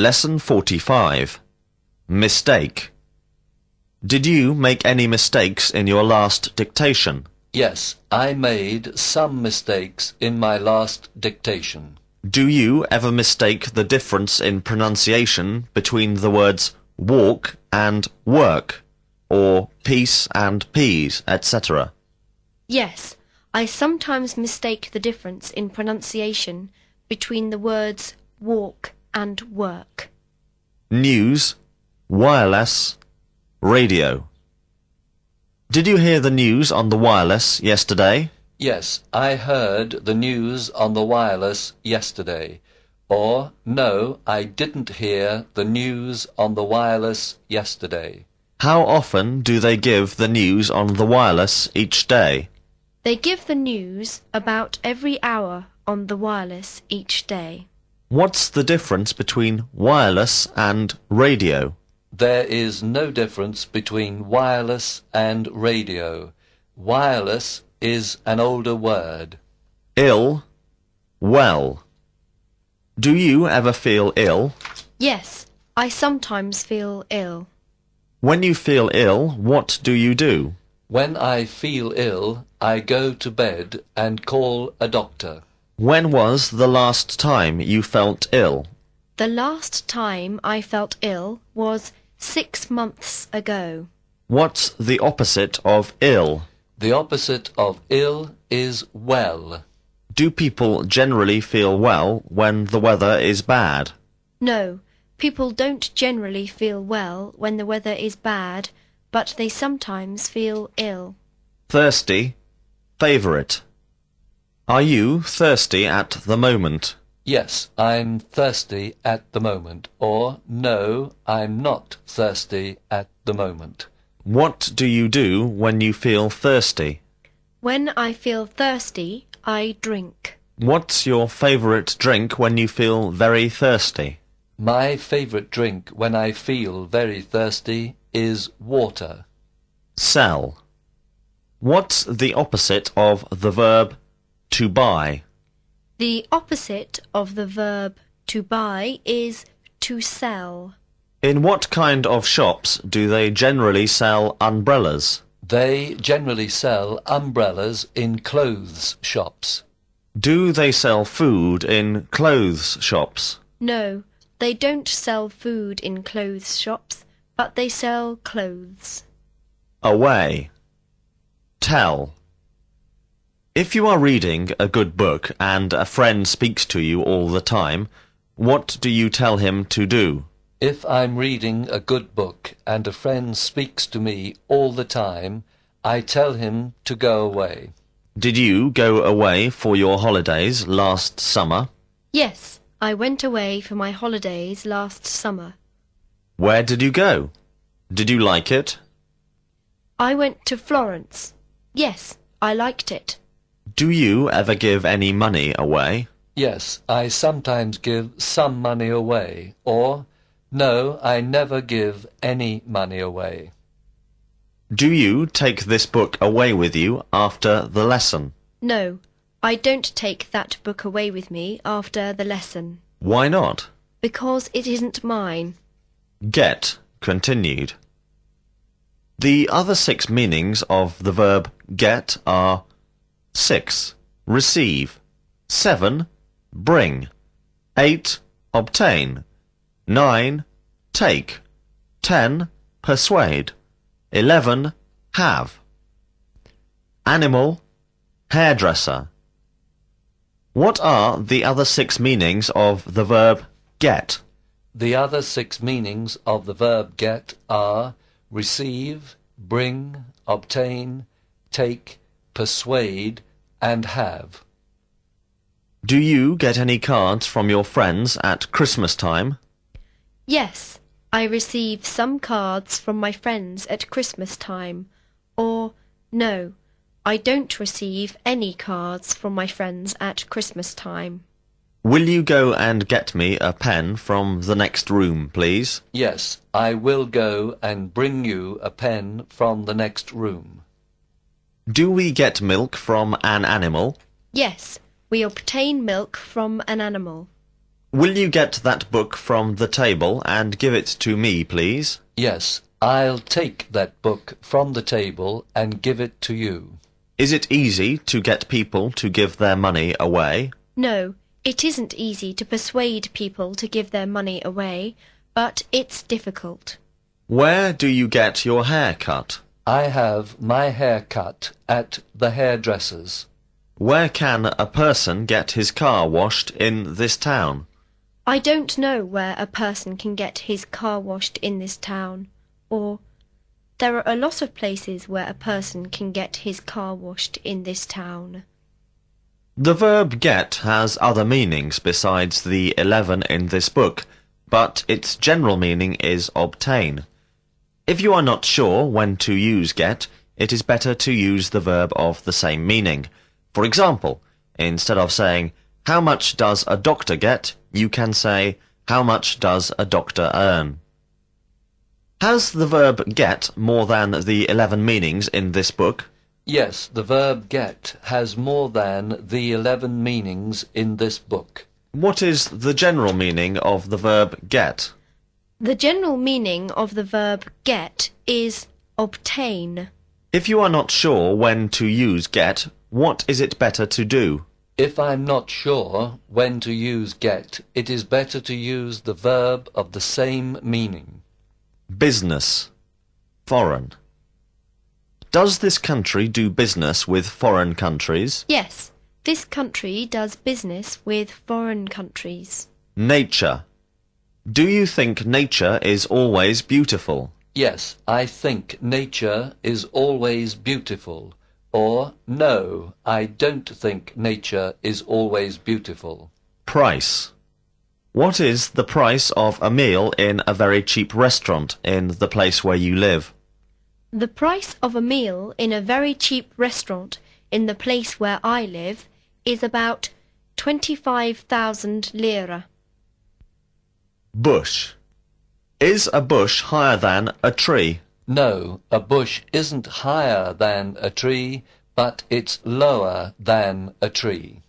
Lesson 45. Mistake. Did you make any mistakes in your last dictation? Yes, I made some mistakes in my last dictation. Do you ever mistake the difference in pronunciation between the words walk and work, or peace and peas, etc.? Yes, I sometimes mistake the difference in pronunciation between the words walk and work. News, wireless, radio. Did you hear the news on the wireless yesterday? Yes, I heard the news on the wireless yesterday. Or, no, I didn't hear the news on the wireless yesterday. How often do they give the news on the wireless each day? They give the news about every hour on the wireless each day. What's the difference between wireless and radio? There is no difference between wireless and radio. Wireless is an older word. Ill, well. Do you ever feel ill? Yes, I sometimes feel ill. When you feel ill, what do you do? When I feel ill, I go to bed and call a doctor. When was the last time you felt ill? The last time I felt ill was 6 months ago. What's the opposite of ill? The opposite of ill is well. Do people generally feel well when the weather is bad? No, people don't generally feel well when the weather is bad, but they sometimes feel ill. Thirsty, favourite. Are you thirsty at the moment? Yes, I'm thirsty at the moment. Or, no, I'm not thirsty at the moment. What do you do when you feel thirsty? When I feel thirsty, I drink. What's your favourite drink when you feel very thirsty? My favourite drink when I feel very thirsty is water. Sell. What's the opposite of the verb to buy? The opposite of the verb to buy is to sell. In what kind of shops do they generally sell umbrellas? They generally sell umbrellas in clothes shops. Do they sell food in clothes shops? No, they don't sell food in clothes shops, but they sell clothes. Away. Tell. If you are reading a good book and a friend speaks to you all the time, what do you tell him to do? If I'm reading a good book and a friend speaks to me all the time, I tell him to go away. Did you go away for your holidays last summer? Yes, I went away for my holidays last summer. Where did you go? Did you like it? I went to Florence. Yes, I liked it. Do you ever give any money away? Yes, I sometimes give some money away. Or, no, I never give any money away. Do you take this book away with you after the lesson? No, I don't take that book away with me after the lesson. Why not? Because it isn't mine. Get continued. The other 6 meanings of the verb get are 6. Receive. 7. Bring. 8. Obtain. 9. Take. 10. Persuade. 11. Have. Animal. Hairdresser. What are the other 6 meanings of the verb get? The other 6 meanings of the verb get are receive, bring, obtain, take, persuade, and have. Do you get any cards from your friends at Christmas time? Yes, I receive some cards from my friends at Christmas time. Or, no, I don't receive any cards from my friends at Christmas time. Will you go and get me a pen from the next room, please? Yes, I will go and bring you a pen from the next room. Do we get milk from an animal? Yes, we obtain milk from an animal. Will you get that book from the table and give it to me, please? Yes, I'll take that book from the table and give it to you. Is it easy to get people to give their money away? No, it isn't easy to persuade people to give their money away, but it's difficult. Where do you get your hair cut? I have my hair cut at the hairdresser's. Where can a person get his car washed in this town? I don't know where a person can get his car washed in this town. Or, there are a lot of places where a person can get his car washed in this town. The verb get has other meanings besides the 11 in this book, but its general meaning is obtain. If you are not sure when to use get, it is better to use the verb of the same meaning. For example, instead of saying, "How much does a doctor get?" you can say, "How much does a doctor earn?" Has the verb get more than the 11 meanings in this book? Yes, the verb get has more than the 11 meanings in this book. What is the general meaning of the verb get? The general meaning of the verb get is obtain. If you are not sure when to use get, what is it better to do? If I'm not sure when to use get, it is better to use the verb of the same meaning. Business. Foreign. Does this country do business with foreign countries? Yes, this country does business with foreign countries. Nature. Do you think nature is always beautiful? Yes, I think nature is always beautiful. Or, no, I don't think nature is always beautiful. Price. What is the price of a meal in a very cheap restaurant in the place where you live? The price of a meal in a very cheap restaurant in the place where I live is about 25,000 lira. Bush. Is a bush higher than a tree? No, a bush isn't higher than a tree, but it's lower than a tree.